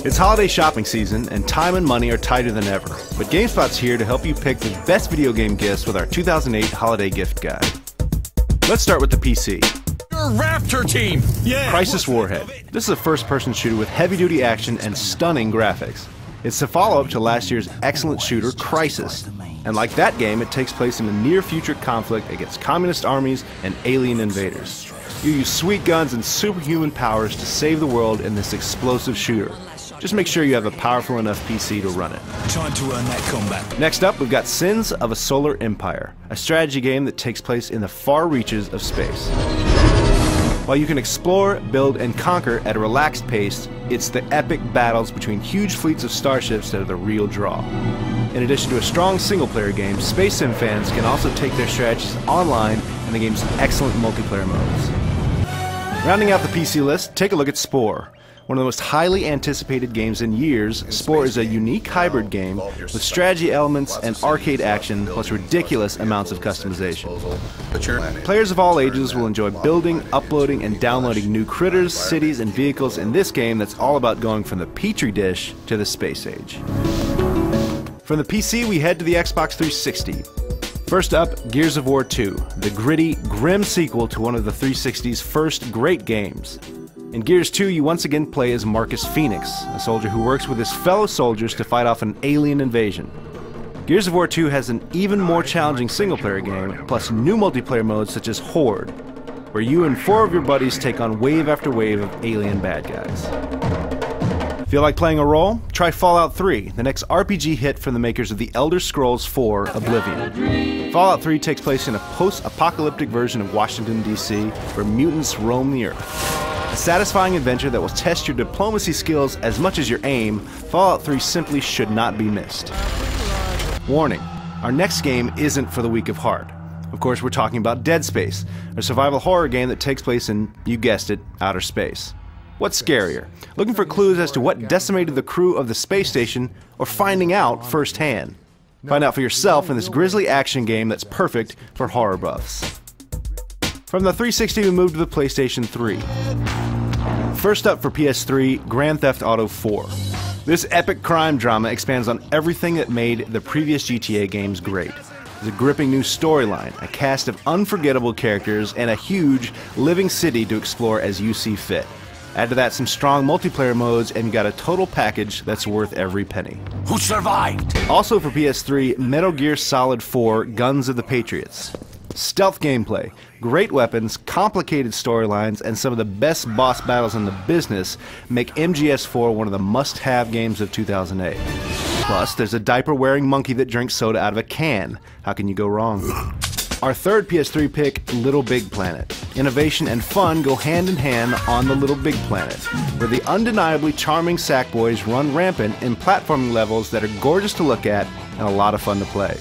It's holiday shopping season, and time and money are tighter than ever. But GameSpot's here to help you pick the best video game gifts with our 2008 Holiday Gift Guide. Let's start with the PC. Your Raptor team! Yeah! Crisis Warhead. This is a first-person shooter with heavy-duty action and stunning graphics. It's the follow-up to last year's excellent shooter, Crisis. And like that game, it takes place in a near-future conflict against communist armies and alien invaders. You use sweet guns and superhuman powers to save the world in this explosive shooter. Just make sure you have a powerful enough PC to run it. Time to earn that combat. Next up, we've got Sins of a Solar Empire, a strategy game that takes place in the far reaches of space. While you can explore, build, and conquer at a relaxed pace, it's the epic battles between huge fleets of starships that are the real draw. In addition to a strong single-player game, Space Sim fans can also take their strategies online in the game's excellent multiplayer modes. Rounding out the PC list, take a look at Spore. One of the most highly anticipated games in years, Spore is a unique hybrid game with strategy elements and arcade action, plus ridiculous amounts of customization. Players of all ages will enjoy building, uploading, and downloading new critters, cities, and vehicles in this game that's all about going from the petri dish to the space age. From the PC, we head to the Xbox 360. First up, Gears of War 2, the gritty, grim sequel to one of the 360's first great games. In Gears 2, you once again play as Marcus Phoenix, a soldier who works with his fellow soldiers to fight off an alien invasion. Gears of War 2 has an even more challenging single-player game, plus new multiplayer modes such as Horde, where you and 4 of your buddies take on wave after wave of alien bad guys. Feel like playing a role? Try Fallout 3, the next RPG hit from the makers of The Elder Scrolls IV: Oblivion. Fallout 3 takes place in a post-apocalyptic version of Washington, D.C., where mutants roam the Earth. A satisfying adventure that will test your diplomacy skills as much as your aim, Fallout 3 simply should not be missed. Warning, our next game isn't for the weak of heart. Of course, we're talking about Dead Space, a survival horror game that takes place in, you guessed it, outer space. What's scarier, looking for clues as to what decimated the crew of the space station, or finding out firsthand? Find out for yourself in this grisly action game that's perfect for horror buffs. From the 360, we move to the PlayStation 3. First up for PS3, Grand Theft Auto 4. This epic crime drama expands on everything that made the previous GTA games great. There's a gripping new storyline, a cast of unforgettable characters, and a huge, living city to explore as you see fit. Add to that some strong multiplayer modes, and you got a total package that's worth every penny. Who survived? Also for PS3, Metal Gear Solid 4: Guns of the Patriots. Stealth gameplay, great weapons, complicated storylines, and some of the best boss battles in the business make MGS4 one of the must-have games of 2008. Plus, there's a diaper-wearing monkey that drinks soda out of a can. How can you go wrong? Our third PS3 pick, Little Big Planet. Innovation and fun go hand in hand on the Little Big Planet, where the undeniably charming Sackboys run rampant in platforming levels that are gorgeous to look at and a lot of fun to play.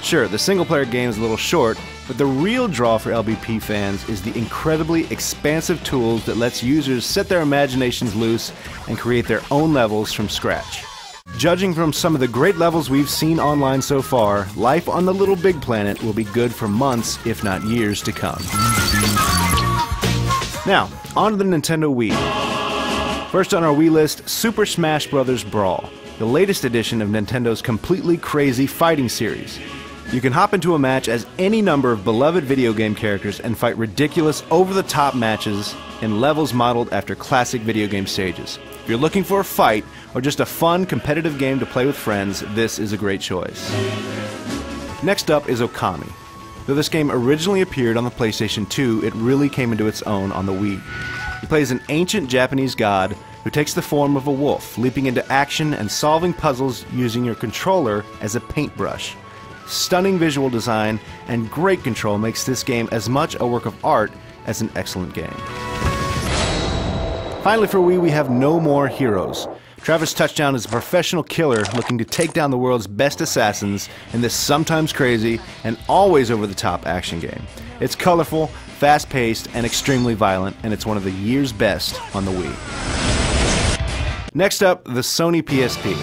Sure, the single-player game is a little short, but the real draw for LBP fans is the incredibly expansive tools that lets users set their imaginations loose and create their own levels from scratch. Judging from some of the great levels we've seen online so far, life on the Little Big Planet will be good for months, if not years, to come. Now, on to the Nintendo Wii. First on our Wii list, Super Smash Bros. Brawl, the latest edition of Nintendo's completely crazy fighting series. You can hop into a match as any number of beloved video game characters and fight ridiculous, over-the-top matches in levels modeled after classic video game stages. If you're looking for a fight, or just a fun, competitive game to play with friends, this is a great choice. Next up is Okami. Though this game originally appeared on the PlayStation 2, it really came into its own on the Wii. He plays an ancient Japanese god who takes the form of a wolf, leaping into action and solving puzzles using your controller as a paintbrush. Stunning visual design and great control makes this game as much a work of art as an excellent game. Finally for Wii, we have No More Heroes. Travis Touchdown is a professional killer looking to take down the world's best assassins in this sometimes crazy and always over-the-top action game. It's colorful, fast-paced, and extremely violent, and it's one of the year's best on the Wii. Next up, the Sony PSP.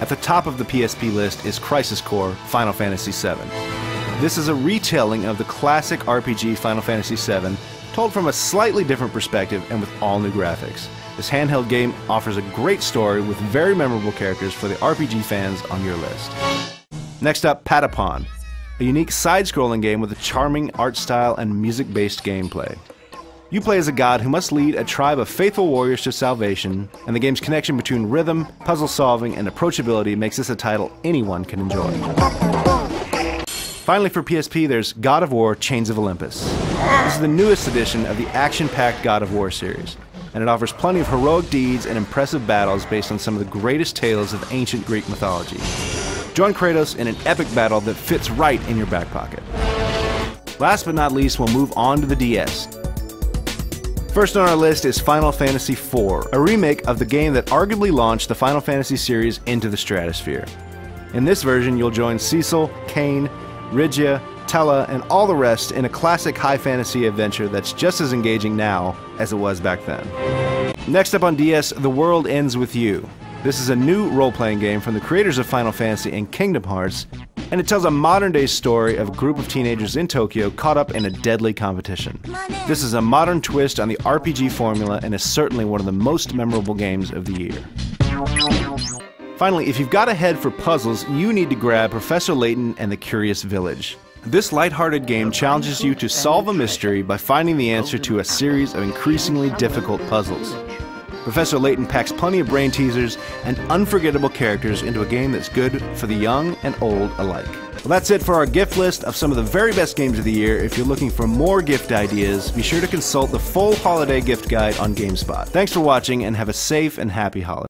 At the top of the PSP list is Crisis Core Final Fantasy VII. This is a retelling of the classic RPG Final Fantasy VII, told from a slightly different perspective and with all new graphics. This handheld game offers a great story with very memorable characters for the RPG fans on your list. Next up, Patapon, a unique side-scrolling game with a charming art style and music-based gameplay. You play as a god who must lead a tribe of faithful warriors to salvation, and the game's connection between rhythm, puzzle solving, and approachability makes this a title anyone can enjoy. Finally for PSP, there's God of War: Chains of Olympus. This is the newest edition of the action-packed God of War series, and it offers plenty of heroic deeds and impressive battles based on some of the greatest tales of ancient Greek mythology. Join Kratos in an epic battle that fits right in your back pocket. Last but not least, we'll move on to the DS. First on our list is Final Fantasy IV, a remake of the game that arguably launched the Final Fantasy series into the stratosphere. In this version, you'll join Cecil, Kain, Rygia, Tella, and all the rest in a classic high fantasy adventure that's just as engaging now as it was back then. Next up on DS, The World Ends With You. This is a new role-playing game from the creators of Final Fantasy and Kingdom Hearts, and it tells a modern-day story of a group of teenagers in Tokyo caught up in a deadly competition. This is a modern twist on the RPG formula and is certainly one of the most memorable games of the year. Finally, if you've got a head for puzzles, you need to grab Professor Layton and the Curious Village. This lighthearted game challenges you to solve a mystery by finding the answer to a series of increasingly difficult puzzles. Professor Layton packs plenty of brain teasers and unforgettable characters into a game that's good for the young and old alike. Well, that's it for our gift list of some of the very best games of the year. If you're looking for more gift ideas, be sure to consult the full holiday gift guide on Gamespot. Thanks for watching and have a safe and happy holiday.